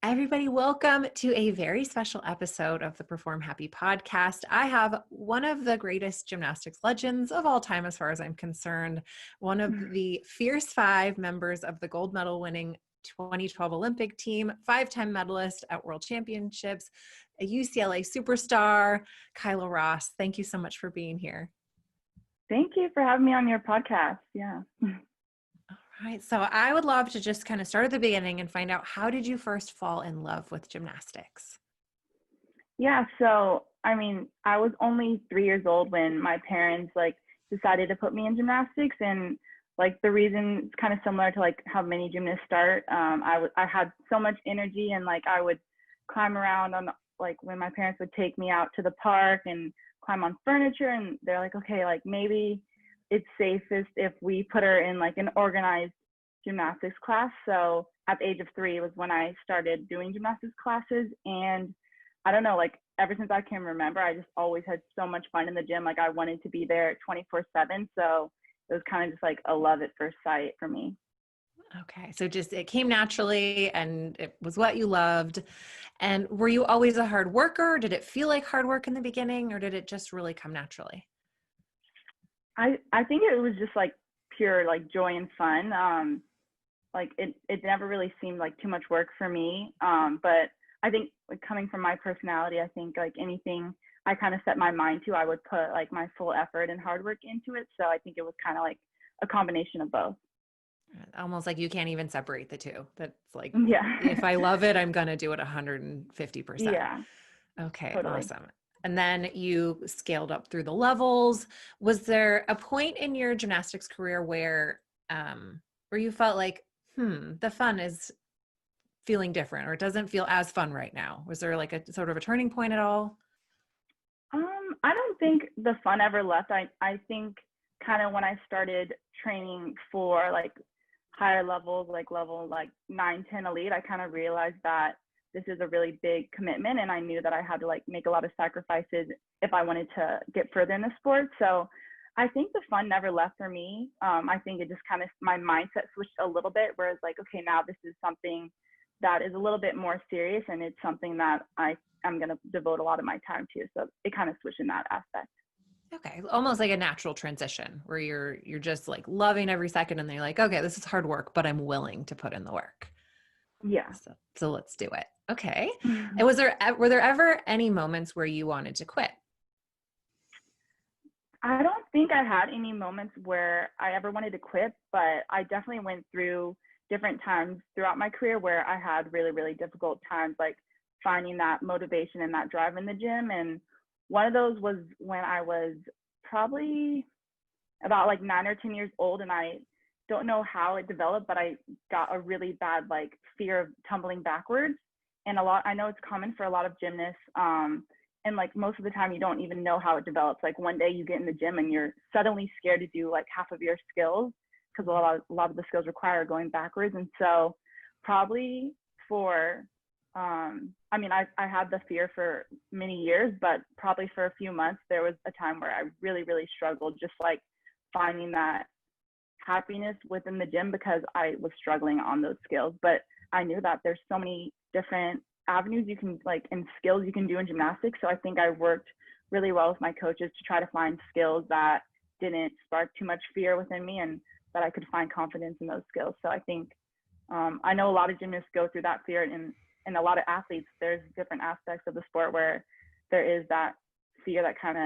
Everybody, welcome to a very special episode of the Perform Happy podcast. I have one of the greatest gymnastics legends of all time, as far as I'm concerned, one of the Fierce Five members of the gold medal winning 2012 Olympic team, 5-time medalist at World Championships, a UCLA superstar, Kyla. Thank you so much for being here. Thank you for having me on your podcast. Yeah. All right. So I would love to just kind of start at the beginning and find out, how did you first fall in love with gymnastics? Yeah. So, I was only 3 years old when my parents decided to put me in gymnastics, and the reason it's kind of similar to how many gymnasts start. I had so much energy, and I would climb around on when my parents would take me out to the park and climb on furniture, and they're like, okay, maybe it's safest if we put her in an organized gymnastics class. So at the age of 3 was when I started doing gymnastics classes. And I don't know, ever since I can remember, I just always had so much fun in the gym. I wanted to be there 24/7. So it was kind of just a love at first sight for me. Okay. So just, it came naturally and it was what you loved. And were you always a hard worker? Did it feel like hard work in the beginning, or did it just really come naturally? I think it was just pure joy and fun. It never really seemed like too much work for me. But I think coming from my personality, I think anything I kind of set my mind to, I would put my full effort and hard work into it. So I think it was kind of a combination of both. Almost like you can't even separate the two. That's Yeah. if I love it, I'm going to do it 150%. Yeah. Okay, Totally. awesome. And then you scaled up through the levels. Was there a point in your gymnastics career where you felt like, the fun is feeling different, or it doesn't feel as fun right now? Was there a sort of a turning point at all? I don't think the fun ever left. I think kind of when I started training for higher levels, level 9, 10 elite, I kind of realized that this is a really big commitment, and I knew that I had to make a lot of sacrifices if I wanted to get further in the sport. So I think the fun never left for me. I think it just kind of, my mindset switched a little bit, whereas okay, now this is something that is a little bit more serious, and it's something that I'm going to devote a lot of my time to. So it kind of switched in that aspect. Okay. Almost like a natural transition where you're just loving every second, and then you're like, okay, this is hard work, but I'm willing to put in the work. Yeah. So let's do it. Okay. And were there ever any moments where you wanted to quit? I don't think I had any moments where I ever wanted to quit, but I definitely went through different times throughout my career where I had really, really difficult times, finding that motivation and that drive in the gym. And one of those was when I was probably about 9 or 10 years old, and I don't know how it developed, but I got a really bad fear of tumbling backwards. And I know it's common for a lot of gymnasts. And most of the time you don't even know how it develops. One day you get in the gym and you're suddenly scared to do half of your skills, because a lot of the skills require going backwards. And so probably for I had the fear for many years, but probably for a few months there was a time where I really, really struggled, just finding that happiness within the gym, because I was struggling on those skills. But I knew that there's so many different avenues you can and skills you can do in gymnastics. So I think I worked really well with my coaches to try to find skills that didn't spark too much fear within me, and that I could find confidence in those skills. So I think I know a lot of gymnasts go through that fear, and a lot of athletes, there's different aspects of the sport where there is that fear that kind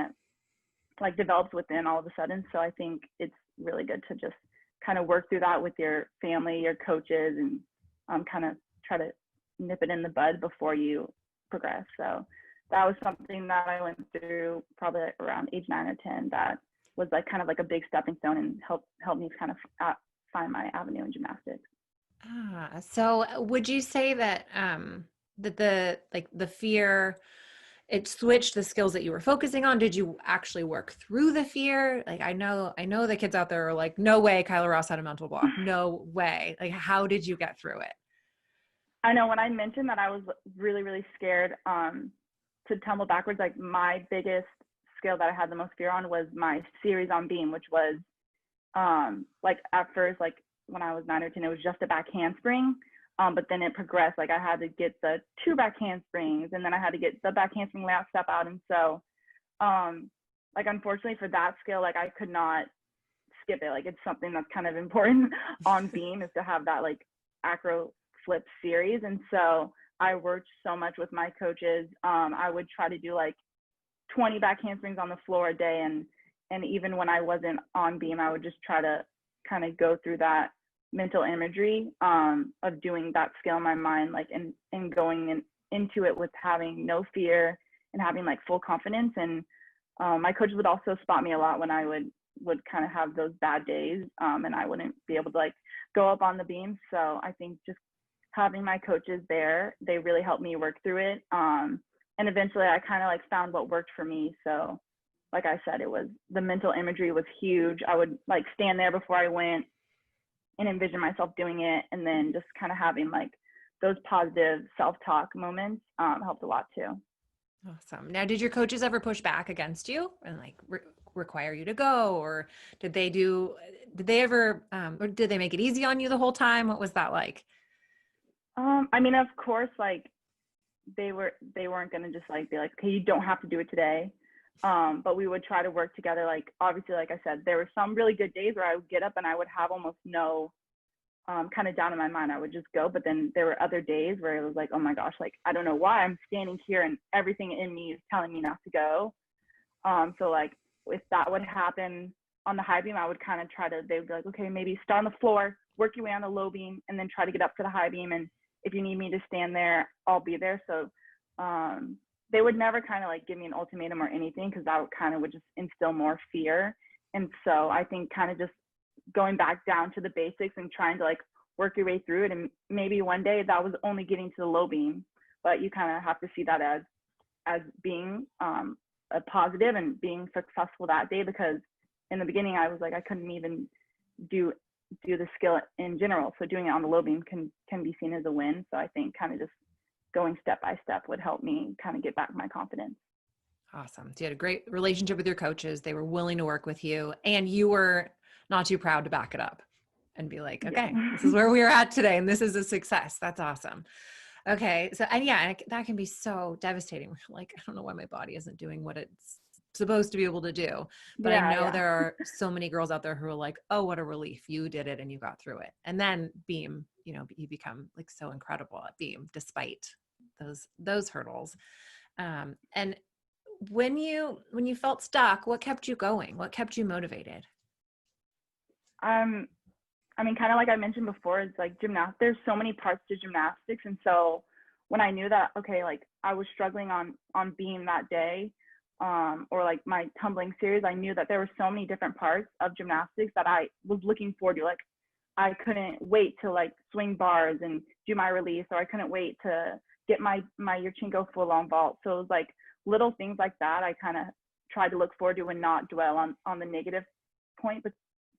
of develops within all of a sudden. So I think it's really good to just kind of work through that with your family, your coaches, and kind of try to nip it in the bud before you progress. So that was something that I went through probably around age 9 or 10. That was kind of a big stepping stone, and helped me kind of find my avenue in gymnastics. So would you say that that the fear, it switched the skills that you were focusing on? Did you actually work through the fear? I know the kids out there are like, no way Kyla Ross had a mental block. No way. How did you get through it? I know when I mentioned that I was really, really scared to tumble backwards, my biggest skill that I had the most fear on was my series on beam, which was at first, when I was 9 or 10, it was just a back handspring. But then it progressed. Like I had to get the 2 back handsprings, and then I had to get the back handspring lat step out. And so, like unfortunately for that skill, like I could not skip it. Like it's something that's kind of important on beam, is to have that like acro flip series. And so I worked so much with my coaches. I would try to do like 20 back handsprings on the floor a day, and even when I wasn't on beam, I would just try to kind of go through that mental imagery of doing that skill in my mind, like and going into it with having no fear and having like full confidence. And my coaches would also spot me a lot when I would kind of have those bad days, and I wouldn't be able to like go up on the beam. So I think just having my coaches there, they really helped me work through it. And eventually I kind of like found what worked for me. So like I said, it was the mental imagery was huge. I would like stand there before I went and envision myself doing it. And then just kind of having like those positive self-talk moments helped a lot too. Awesome. Now, did your coaches ever push back against you and like require you to go, or did they ever, or did they make it easy on you the whole time? What was that like? I mean, of course, like they weren't going to just like be like, okay, you don't have to do it today. But we would try to work together. Like, obviously, like I said, there were some really good days where I would get up and I would have almost no kind of down in my mind. I would just go. But then there were other days where it was like, oh my gosh, like, I don't know why I'm standing here and everything in me is telling me not to go. So like if that would happen on the high beam, I would kind of they would be like, okay, maybe start on the floor, work your way on the low beam, and then try to get up to the high beam. And if you need me to stand there, I'll be there. So they would never kind of like give me an ultimatum or anything, because that would just instill more fear. And so I think kind of just going back down to the basics and trying to like work your way through it. And maybe one day that was only getting to the low beam, but you kind of have to see that as being a positive and being successful that day, because in the beginning I was like, I couldn't even do the skill in general. So doing it on the low beam can be seen as a win. So I think kind of just going step by step would help me kind of get back my confidence. Awesome. So you had a great relationship with your coaches. They were willing to work with you, and you were not too proud to back it up and be like, okay, Yeah. this is where we are at today, and this is a success. That's awesome. Okay. So, and yeah, that can be so devastating. Like, I don't know why my body isn't doing what it's supposed to be able to do. But I know there are so many girls out there who are like, oh, what a relief. You did it and you got through it. And then beam, you become like so incredible at beam despite those hurdles. And when you felt stuck, what kept you going? What kept you motivated? I mean, kind of like I mentioned before, it's like there's so many parts to gymnastics. And so when I knew that, okay, like I was struggling on beam that day, or like my tumbling series, I knew that there were so many different parts of gymnastics that I was looking forward to. Like I couldn't wait to like swing bars and do my release, or I couldn't wait to get my Yurchenko full on vault. So it was like little things like that I kind of tried to look forward to and not dwell on the negative point, but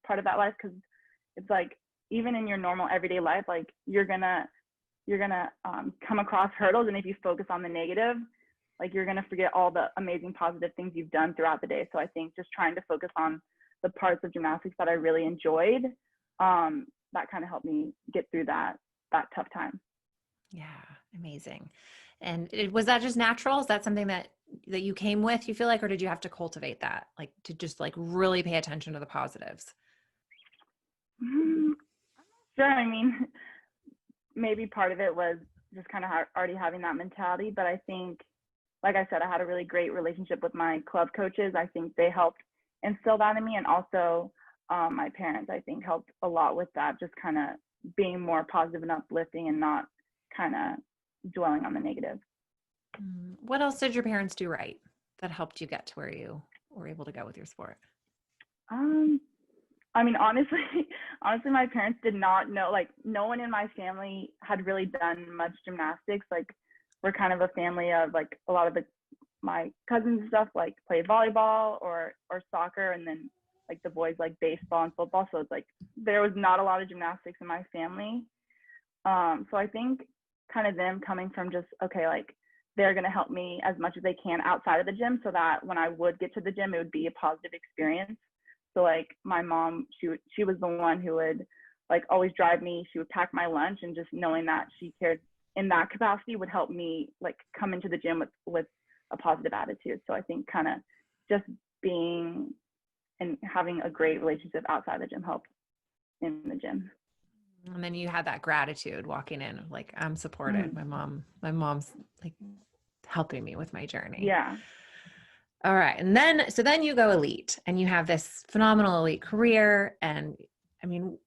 part of that life, because it's like even in your normal everyday life, like you're gonna come across hurdles, and if you focus on the negative, like you're gonna forget all the amazing positive things you've done throughout the day. So I think just trying to focus on the parts of gymnastics that I really enjoyed, that kind of helped me get through that tough time. Yeah, amazing. And was that just natural? Is that something that you came with, you feel like, or did you have to cultivate that, like to just like really pay attention to the positives? Sure. I mean, maybe part of it was just kind of already having that mentality, but I think, like I said, I had a really great relationship with my club coaches. I think they helped instill that in me, and also my parents, I think, helped a lot with that, just kind of being more positive and uplifting and not kind of dwelling on the negative. What else did your parents do right that helped you get to where you were able to go with your sport? I mean, honestly, my parents did not know, like no one in my family had really done much gymnastics. Like we're kind of a family of like a lot of my cousins and stuff like play volleyball or soccer, and then like the boys like baseball and football. So it's like there was not a lot of gymnastics in my family. So I think kind of them coming from just, okay, like they're going to help me as much as they can outside of the gym, so that when I would get to the gym, it would be a positive experience. So like my mom, she was the one who would like always drive me. She would pack my lunch, and just knowing that she cared in that capacity would help me like come into the gym with a positive attitude. So I think kind of just being and having a great relationship outside the gym helped in the gym. And then you had that gratitude walking in, like, I'm supported. Mm-hmm. My mom's like helping me with my journey. Yeah. All right. And then, so then you go elite and you have this phenomenal elite career. And I mean,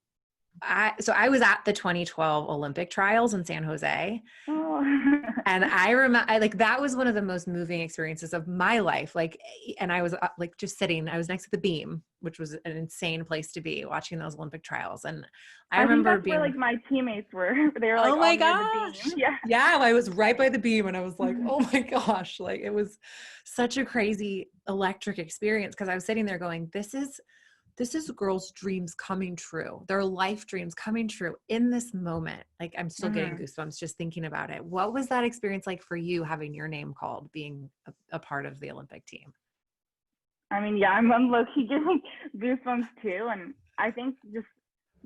I was at the 2012 Olympic trials in San Jose. Oh. And I remember, like, that was one of the most moving experiences of my life. Like, and I was like just sitting, I was next to the beam, which was an insane place to be watching those Olympic trials. And I I think remember that's where being, like my teammates were. They were like oh all my near the beam. gosh. Yeah. Yeah, I was right by the beam and I was like, oh my gosh. Like, it was such a crazy electric experience because I was sitting there going, this is girls' dreams coming true. Their life dreams coming true in this moment. Like, I'm still getting Mm-hmm. goosebumps just thinking about it. What was that experience like for you, having your name called, being a part of the Olympic team? I mean, yeah, I'm low-key getting goosebumps too. And I think just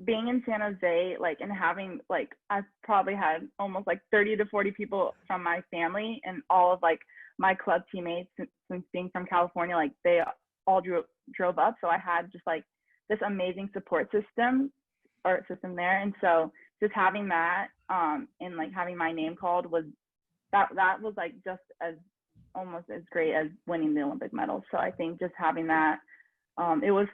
being in San Jose, like, and having, like, I've probably had almost like 30 to 40 people from my family and all of like my club teammates since being from California, like they all drove up. So I had just like this amazing support system there. And so just having that, and like having my name called was that was like just as almost as great as winning the Olympic medal. So I think just having that, it was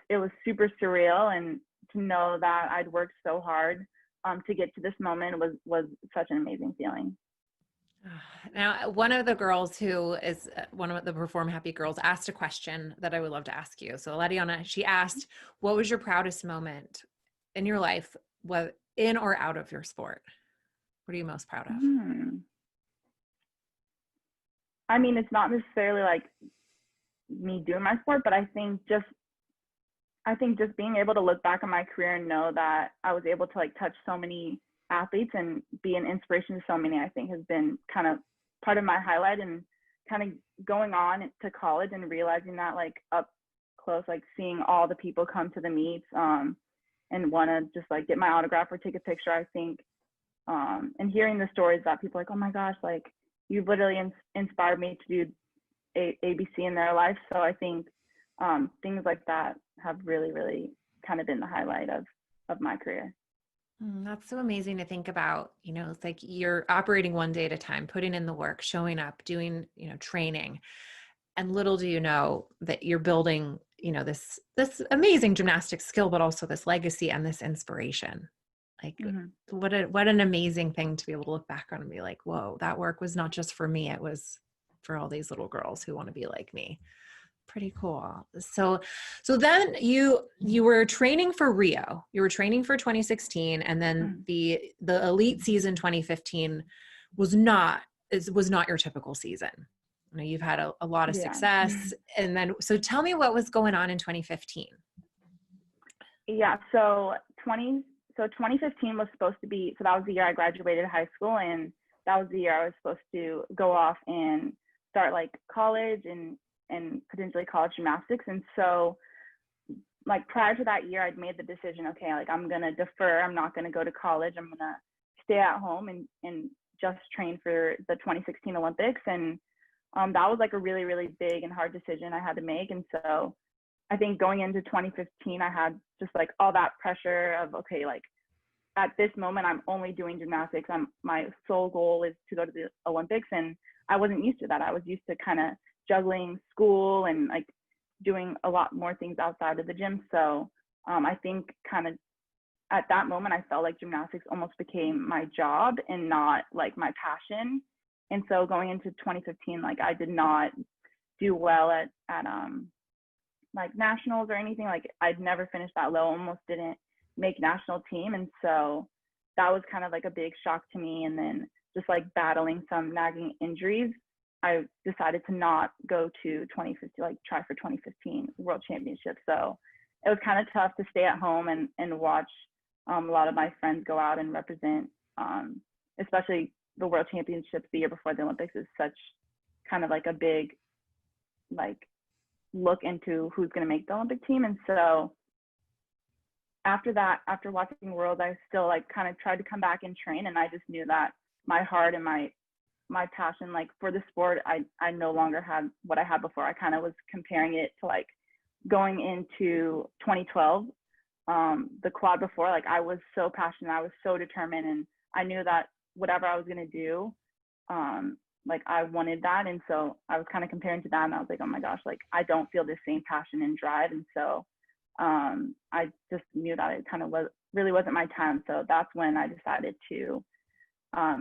super surreal, and to know that I'd worked so hard to get to this moment was such an amazing feeling. Now, one of the girls who is one of the Perform Happy girls asked a question that I would love to ask you. So Letiana, she asked, what was your proudest moment in your life, whether in or out of your sport? What are you most proud of? I mean, it's not necessarily like me doing my sport, but I think just being able to look back on my career and know that I was able to like touch so many athletes and be an inspiration to so many, I think has been kind of part of my highlight. And kind of going on to college and realizing that like up close, like seeing all the people come to the meets, and want to just like get my autograph or take a picture, I think, and hearing the stories that people are like, oh my gosh, like you literally inspired me to do ABC in their life. So I think things like that have really, really kind of been the highlight of my career. That's so amazing to think about. You know, it's like you're operating one day at a time, putting in the work, showing up, doing, training. And little do you know that you're building, this amazing gymnastics skill, but also this legacy and this inspiration. Like, what an amazing thing to be able to look back on and be like, whoa, that work was not just for me. It was for all these little girls who want to be like me. Pretty cool. So then you were training for Rio. You were training for 2016, and then the elite season 2015 was not your typical season. You've had a lot of Yeah. success, and then so tell me what was going on in 2015. Yeah. So 2015 was supposed to be, so that was the year I graduated high school, and that was the year I was supposed to go off and start like college and potentially college gymnastics. And so like prior to that year, I'd made the decision, okay, like I'm going to defer. I'm not going to go to college. I'm going to stay at home and just train for the 2016 Olympics. And that was like a really, really big and hard decision I had to make. And so I think going into 2015, I had just like all that pressure of, okay, like at this moment, I'm only doing gymnastics. My sole goal is to go to the Olympics. And I wasn't used to that. I was used to kind of juggling school and like doing a lot more things outside of the gym. So I think kind of at that moment, I felt like gymnastics almost became my job and not like my passion. And so going into 2015, like I did not do well at like nationals or anything. Like I'd never finished that low, almost didn't make national team. And so that was kind of like a big shock to me. And then just like battling some nagging injuries, I decided to not go to 2015, like try for 2015 World Championship. So it was kind of tough to stay at home and watch a lot of my friends go out and represent, especially the World Championships the year before the Olympics is such kind of like a big like look into who's going to make the Olympic team. And so after that, after watching Worlds, I still like kind of tried to come back and train, and I just knew that my heart and my passion like for the sport, I no longer had what I had before. I kind of was comparing it to like going into 2012, the quad before. Like I was so passionate, I was so determined, and I knew that whatever I was gonna do, like I wanted that, and so I was kind of comparing to that, and I was like, oh my gosh, like I don't feel the same passion and drive, and so I just knew that it kind of was really wasn't my time. So that's when I decided to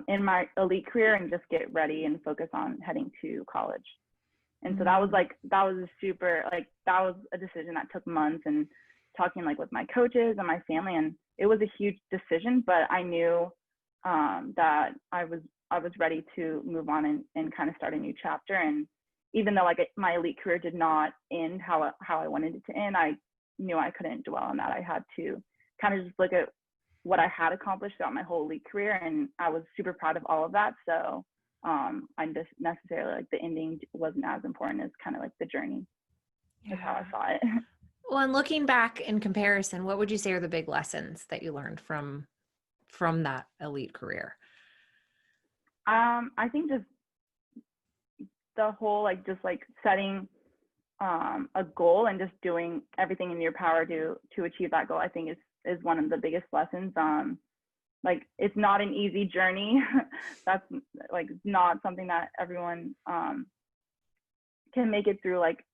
in my elite career and just get ready and focus on heading to college. And so that was a super, like, that was a decision that took months and talking like with my coaches and my family. And it was a huge decision, but I knew that I was ready to move on and kind of start a new chapter. And even though like my elite career did not end how I wanted it to end, I knew I couldn't dwell on that. I had to kind of just look at what I had accomplished throughout my whole elite career, and I was super proud of all of that. So I just necessarily like the ending wasn't as important as kind of like the journey. Is how I saw it. Well, and looking back in comparison, what would you say are the big lessons that you learned from that elite career? I think just the whole like just like setting a goal and just doing everything in your power to achieve that goal, I think is one of the biggest lessons. Like it's not an easy journey. That's like not something that everyone can make it through like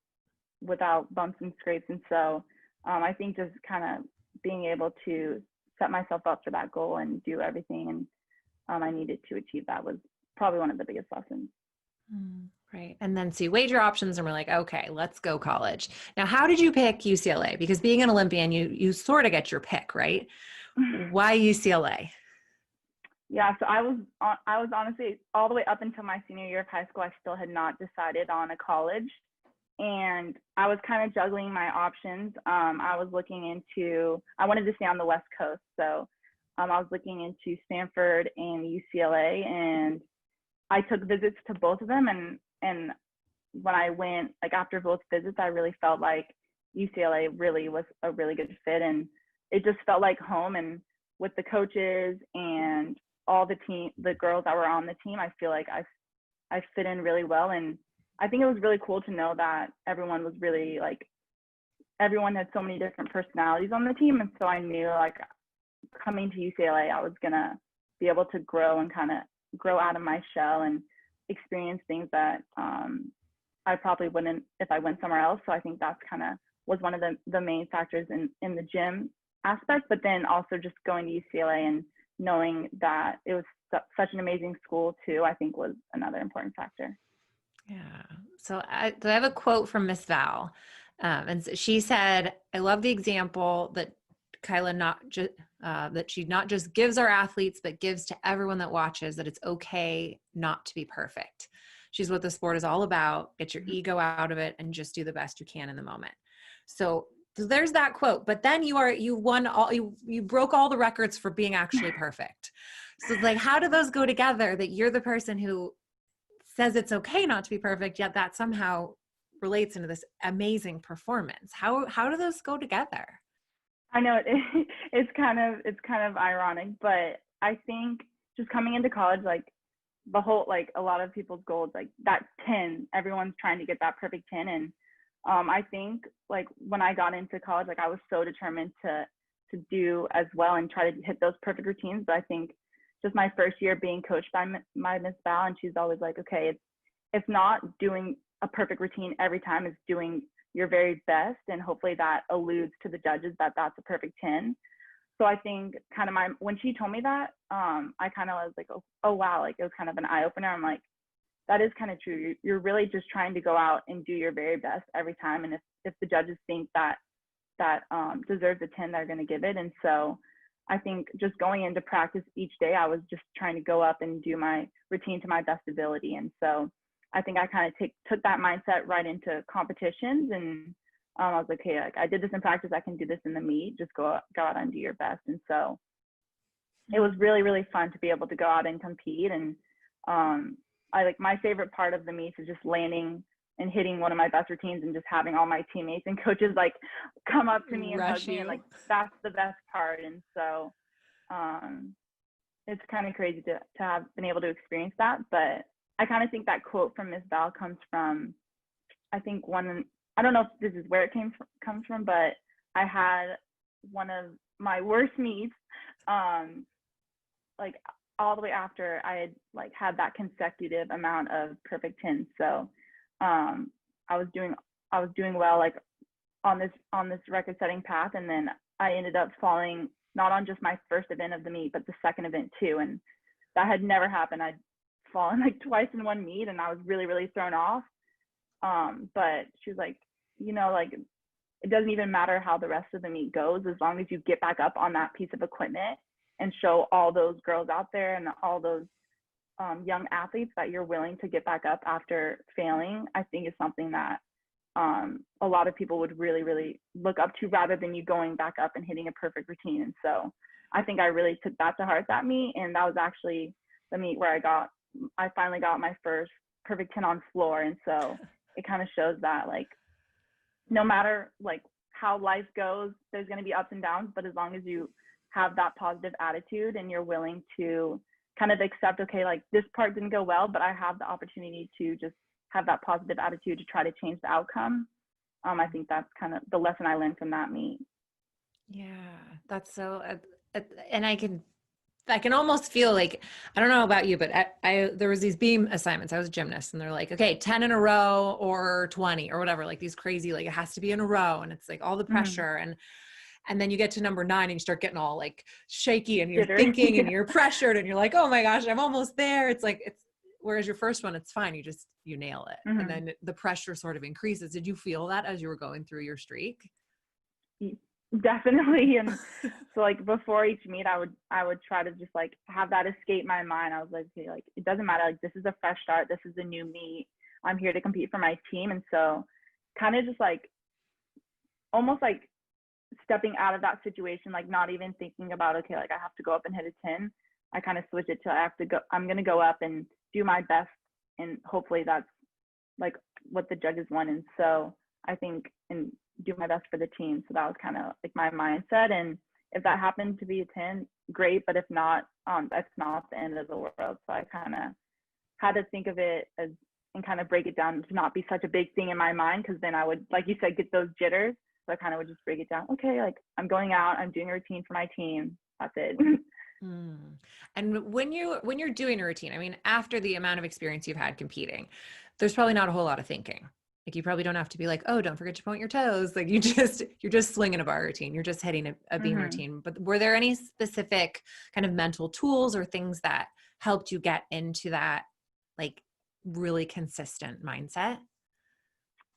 without bumps and scrapes. And so I think just kind of being able to set myself up for that goal and do everything and I needed to achieve that was probably one of the biggest lessons. Right. And then so you weighed your options and we're like, okay, let's go college. Now, how did you pick UCLA? Because being an Olympian, you sort of get your pick, right? Why UCLA? Yeah, so I was honestly all the way up until my senior year of high school, I still had not decided on a college. And I was kind of juggling my options. I was looking into, I wanted to stay on the West Coast. So I was looking into Stanford and UCLA, and I took visits to both of them. And when I went, like after both visits, I really felt like UCLA really was a really good fit. And it just felt like home. And with the coaches and all the girls that were on the team, I feel like I fit in really well. And I think it was really cool to know that everyone was really like, everyone had so many different personalities on the team. And so I knew like coming to UCLA, I was gonna be able to grow and kind of grow out of my shell and experience things that I probably wouldn't if I went somewhere else. So I think that's kind of was one of the main factors in the gym aspect, but then also just going to UCLA and knowing that it was such an amazing school too, I think was another important factor. Yeah. So I have a quote from Miss Val. And she said, I love the example that Kyla that she not just gives our athletes, but gives to everyone that watches that it's okay not to be perfect. She's what the sport is all about. Get your ego out of it and just do the best you can in the moment. So there's that quote, but then you broke all the records for being actually perfect. So it's like, how do those go together that you're the person who says it's okay not to be perfect, yet that somehow relates into this amazing performance? How do those go together? I know it's kind of ironic, but I think just coming into college, like the whole, like a lot of people's goals, like that 10, everyone's trying to get that perfect 10. And I think like when I got into college, like I was so determined to do as well and try to hit those perfect routines. But I think just my first year being coached by my Miss Val, and she's always like, okay, it's not doing a perfect routine every time, it's doing your very best, and hopefully that alludes to the judges that that's a perfect 10. So I think kind of when she told me that, I kind of was like, oh wow, like it was kind of an eye opener. I'm like, that is kind of true. You're really just trying to go out and do your very best every time, and if the judges think that deserves a 10, they're going to give it. And so I think just going into practice each day, I was just trying to go up and do my routine to my best ability. And so I think I kind of took that mindset right into competitions, and I was like, hey, like I did this in practice, I can do this in the meet. Just go out and do your best. And so it was really, really fun to be able to go out and compete. And I like my favorite part of the meets is just landing and hitting one of my best routines and just having all my teammates and coaches like come up to me and hug me, and like that's the best part. And so it's kind of crazy to have been able to experience that. But I kind of think that quote from Miss Val comes from, I think I don't know if this is where it comes from, but I had one of my worst meets, like all the way after I had like had that consecutive amount of perfect 10s. So I was doing well like on this record setting path, and then I ended up falling not on just my first event of the meet, but the second event too. And that had never happened. I'd fallen like twice in one meet, and I was really, really thrown off. But she was like, like it doesn't even matter how the rest of the meet goes, as long as you get back up on that piece of equipment and show all those girls out there and all those young athletes that you're willing to get back up after failing, I think is something that a lot of people would really, really look up to, rather than you going back up and hitting a perfect routine. And so I think I really took that to heart that meet. And that was actually the meet where I finally got my first perfect 10 on floor. And so it kind of shows that like, no matter like how life goes, there's going to be ups and downs, but as long as you have that positive attitude and you're willing to kind of accept, okay, like this part didn't go well, but I have the opportunity to just have that positive attitude to try to change the outcome. I think that's kind of the lesson I learned from that meet. Yeah, that's so, and I can almost feel like, I don't know about you, but there was these beam assignments. I was a gymnast, and they're like, okay, 10 in a row or 20 or whatever, like these crazy, like it has to be in a row. And it's like all the pressure. And then you get to number 9 and you start getting all like shaky, and you're thinking and you're pressured, and you're like, oh my gosh, I'm almost there. Whereas your first one, it's fine. You nail it. And then the pressure sort of increases. Did you feel that as you were going through your streak? Definitely. And so like before each meet, I would try to just like have that escape my mind. I was like, okay, like it doesn't matter. Like this is a fresh start. This is a new meet. I'm here to compete for my team. And so kind of just like almost like stepping out of that situation, like not even thinking about, okay, like I have to go up and hit a 10. I kind of switch it to I'm going to go up and do my best. And hopefully that's like what the judges want. And so I think, and do my best for the team. So that was kind of like my mindset. And if that happened to be a 10, great. But if not, that's not the end of the world. So I kind of had to think of it as, and kind of break it down to not be such a big thing in my mind. Cause then I would, like you said, get those jitters. So I kind of would just break it down. Okay, like I'm going out, I'm doing a routine for my team. That's it. And when you're doing a routine, I mean, after the amount of experience you've had competing, there's probably not a whole lot of thinking. Like you probably don't have to be like, oh, don't forget to point your toes. Like you're just slinging a bar routine. You're just hitting a beam routine. But were there any specific kind of mental tools or things that helped you get into that like really consistent mindset?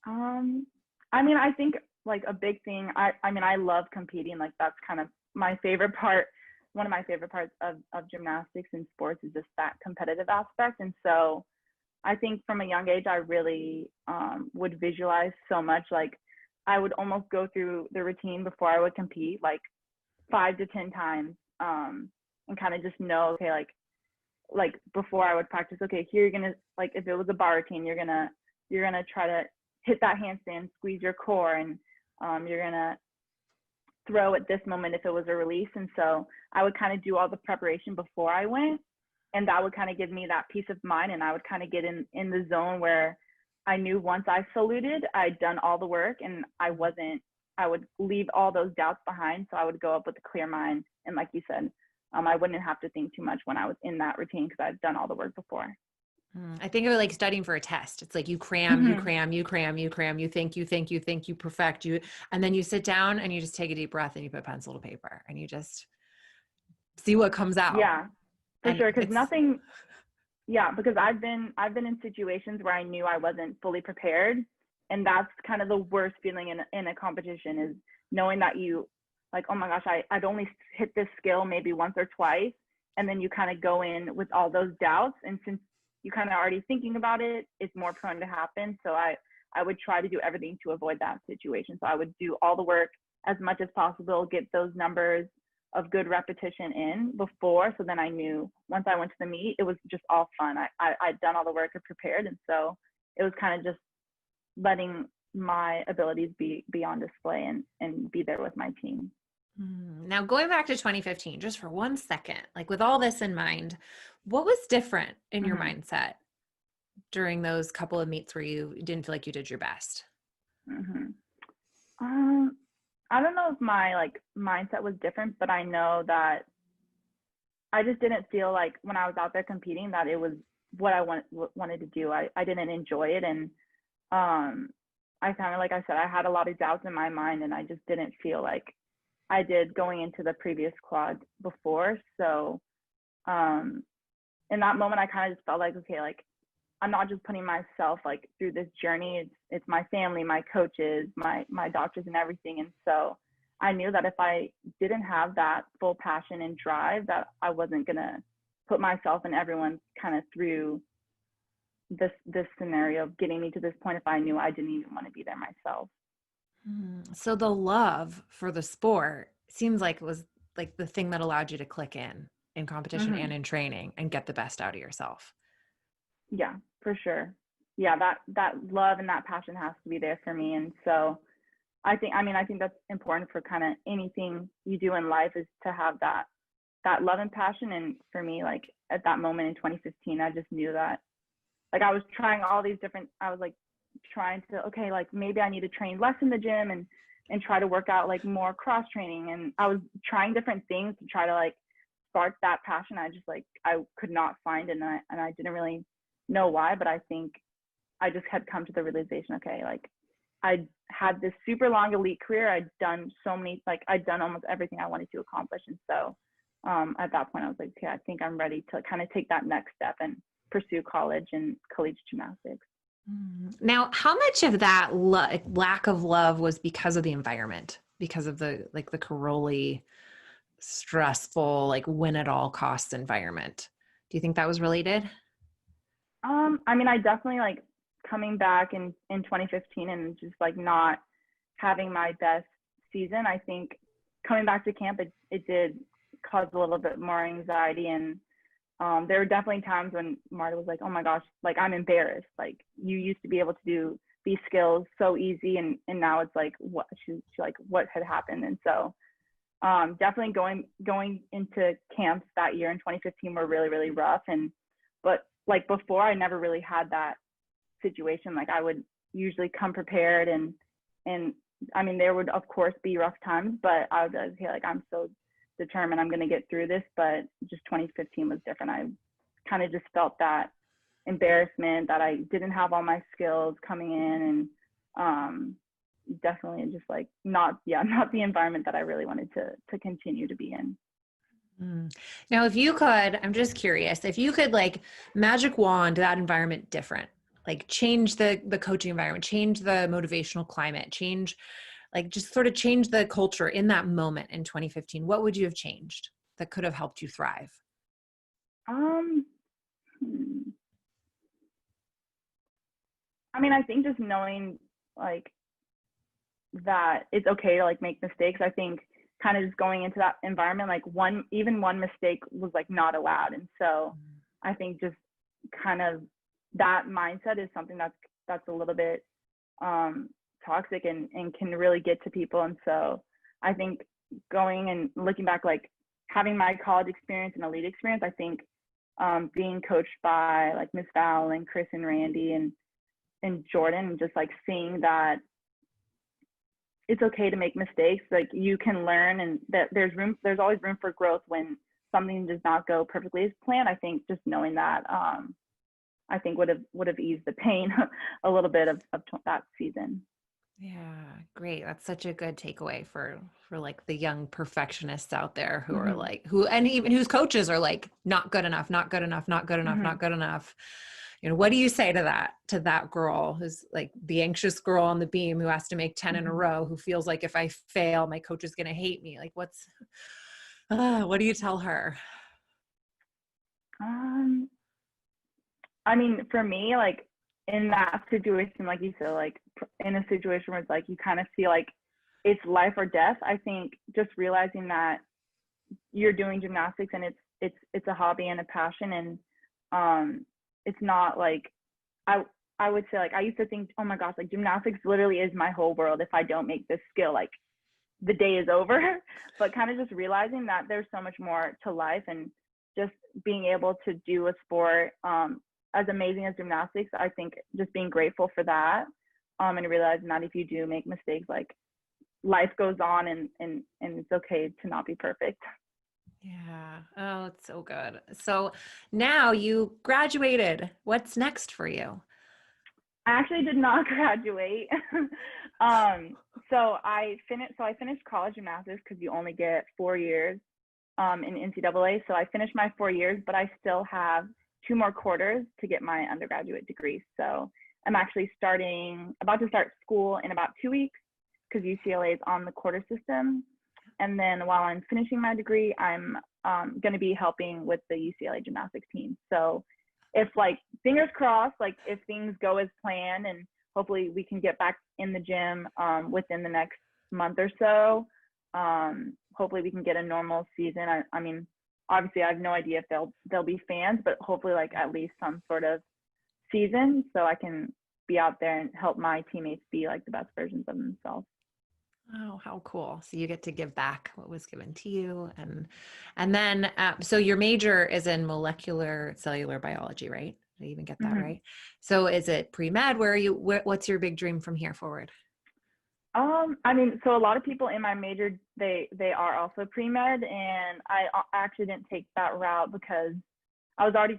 I mean, I think like a big thing, I mean, I love competing. Like that's kind of my favorite part. One of my favorite parts of gymnastics and sports is just that competitive aspect. And so I think from a young age, I really would visualize so much. Like I would almost go through the routine before I would compete, like 5 to 10 times, and kind of just know, okay, like before I would practice, okay, here you're gonna, like if it was a bar routine, you're gonna try to hit that handstand, squeeze your core, and you're gonna throw at this moment if it was a release. And so I would kind of do all the preparation before I went, and that would kind of give me that peace of mind. And I would kind of get in the zone where I knew once I saluted, I'd done all the work, and I would leave all those doubts behind. So I would go up with a clear mind. And like you said, I wouldn't have to think too much when I was in that routine because I've done all the work before. I think of it like studying for a test. It's like you cram, you cram, you cram, you cram, you think, you perfect, and then you sit down and you just take a deep breath and you put pencil to paper and you just see what comes out. Yeah, for sure. Because because I've been in situations where I knew I wasn't fully prepared. And that's kind of the worst feeling in a competition, is knowing that you like, oh my gosh, I'd only hit this skill maybe once or twice. And then you kind of go in with all those doubts. And since you kind of already thinking about it, it's more prone to happen. So I would try to do everything to avoid that situation. So I would do all the work as much as possible, get those numbers of good repetition in before. So then I knew once I went to the meet, it was just all fun. I'd done all the work and prepared. And so it was kind of just letting my abilities be on display and be there with my team. Now, going back to 2015, just for 1 second, like with all this in mind, what was different in your Mm-hmm. mindset during those couple of meets where you didn't feel like you did your best? Mm-hmm. I don't know if my like mindset was different, but I know that I just didn't feel like when I was out there competing that it was what I wanted to do. I didn't enjoy it, and I kind of, like I said, I had a lot of doubts in my mind, and I just didn't feel like I did going into the previous quad before. So in that moment, I kind of just felt like, okay, like I'm not just putting myself like through this journey. It's my family, my coaches, my doctors, and everything. And so I knew that if I didn't have that full passion and drive, that I wasn't gonna put myself and everyone kind of through this scenario of getting me to this point if I knew I didn't even want to be there myself. So the love for the sport seems like it was like the thing that allowed you to click in competition Mm-hmm. and in training and get the best out of yourself. Yeah, for sure. Yeah, that love and that passion has to be there for me. And so I think that's important for kind of anything you do in life, is to have that love and passion. And for me, like at that moment in 2015, I just knew that like I was trying all these different, I was like trying to, okay, like maybe I need to train less in the gym and try to work out like more cross training. And I was trying different things to try to like spark that passion. I just like, I could not find it, and I didn't really know why, but I think I just had come to the realization, okay, like I had this super long elite career. I'd done I'd done almost everything I wanted to accomplish. And so at that point I was like, okay, I think I'm ready to kind of take that next step and pursue college and collegiate gymnastics. Now, how much of that lack of love was because of the environment, because of the Caroli stressful, like win at all costs environment? Do you think that was related? I definitely like coming back in 2015 and just like not having my best season. I think coming back to camp, it did cause a little bit more anxiety. And there were definitely times when Marta was like, oh my gosh, like I'm embarrassed. Like you used to be able to do these skills so easy. And now it's like, what she like, what had happened? And so definitely going into camps that year in 2015 were really, really rough. But like before, I never really had that situation. Like I would usually come prepared, and there would of course be rough times, but I would be like, okay, like I'm so determined, I'm going to get through this. But just 2015 was different. I kind of just felt that embarrassment that I didn't have all my skills coming in, and definitely just like not the environment that I really wanted to continue to be in. Now, if you could, I'm just curious, if you could like magic wand that environment different, like change the coaching environment, change the motivational climate, change, like just sort of change the culture in that moment in 2015, what would you have changed that could have helped you thrive? I think just knowing like that it's okay to like make mistakes. I think kind of just going into that environment, like one mistake was like not allowed. And so I think just kind of that mindset is something that's a little bit toxic and can really get to people. And so I think going and looking back, like having my college experience and elite experience, I think being coached by like Miss Val and Chris and Randy and Jordan, and just like seeing that it's okay to make mistakes. Like you can learn, and that there's always room for growth when something does not go perfectly as planned. I think just knowing that, I think would have eased the pain a little bit of that season. Yeah, great. That's such a good takeaway for like the young perfectionists out there who are Mm-hmm. like and even whose coaches are like not good enough, not good enough, not good enough, Mm-hmm. not good enough. What do you say to that girl who's like the anxious girl on the beam who has to make 10 in a Mm-hmm. row, who feels like if I fail, my coach is going to hate me? Like what do you tell her? For me, like in that situation, like you said, like in a situation where it's like you kind of feel like it's life or death, I think just realizing that you're doing gymnastics and it's a hobby and a passion, and it's not like I would say like, I used to think, oh my gosh, like gymnastics literally is my whole world. If I don't make this skill, like the day is over. But kind of just realizing that there's so much more to life, and just being able to do a sport as amazing as gymnastics. I think just being grateful for that, and realizing that if you do make mistakes, like life goes on, and it's okay to not be perfect. Yeah. Oh, it's so good. So now you graduated. What's next for you? I actually did not graduate. um, so I finished college gymnastics because you only get 4 years in NCAA. So I finished my 4 years, but I still have 2 more quarters to get my undergraduate degree. So I'm actually about to start school in about 2 weeks because UCLA is on the quarter system. And then while I'm finishing my degree, I'm going to be helping with the UCLA gymnastics team. So if like fingers crossed, like if things go as planned, and hopefully we can get back in the gym within the next month or so. Hopefully we can get a normal season. I mean, obviously I have no idea if there'll be fans, but hopefully like at least some sort of season so I can be out there and help my teammates be like the best versions of themselves. Oh, how cool. So you get to give back what was given to you. And then, so your major is in molecular cellular biology, right? Did I even get that Mm-hmm. right? So is it pre-med? What's your big dream from here forward? I mean, so a lot of people in my major, they are also pre-med, and I actually didn't take that route because I was already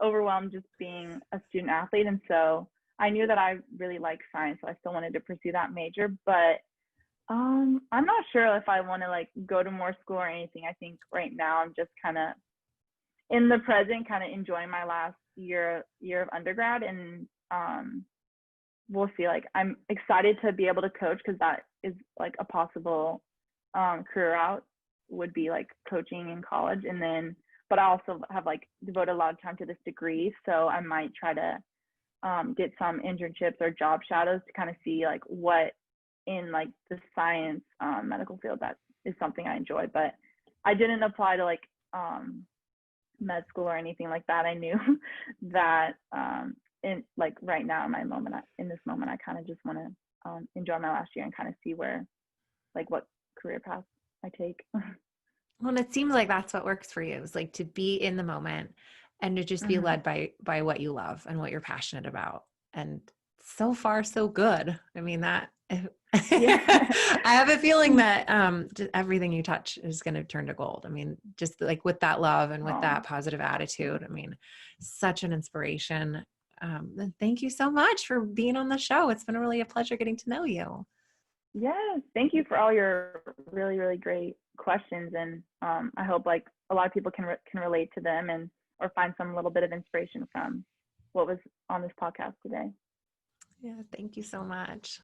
overwhelmed just being a student athlete. And so I knew that I really like science, so I still wanted to pursue that major. But I'm not sure if I want to like go to more school or anything. I think right now I'm just kind of in the present, kind of enjoying my last year of undergrad, and we'll see. Like I'm excited to be able to coach because that is like a possible career route, would be like coaching in college. And then but I also have like devoted a lot of time to this degree, so I might try to get some internships or job shadows to kind of see like what in like the science medical field that is something I enjoy. But I didn't apply to like med school or anything like that. I knew that in like right now in this moment I kind of just want to enjoy my last year and kind of see where like what career path I take. Well, and it seems like that's what works for you, is like to be in the moment and to just be Mm-hmm. led by what you love and what you're passionate about. And so far, so good. I mean, that Yeah. I have a feeling that just everything you touch is going to turn to gold. I mean, just like with that love and with Oh, that positive attitude, I mean, such an inspiration. And thank you so much for being on the show. It's been really a pleasure getting to know you. yes. Thank you for all your really, really great questions. And I hope like a lot of people can relate to them, and or find some little bit of inspiration from what was on this podcast today. Yeah, thank you so much.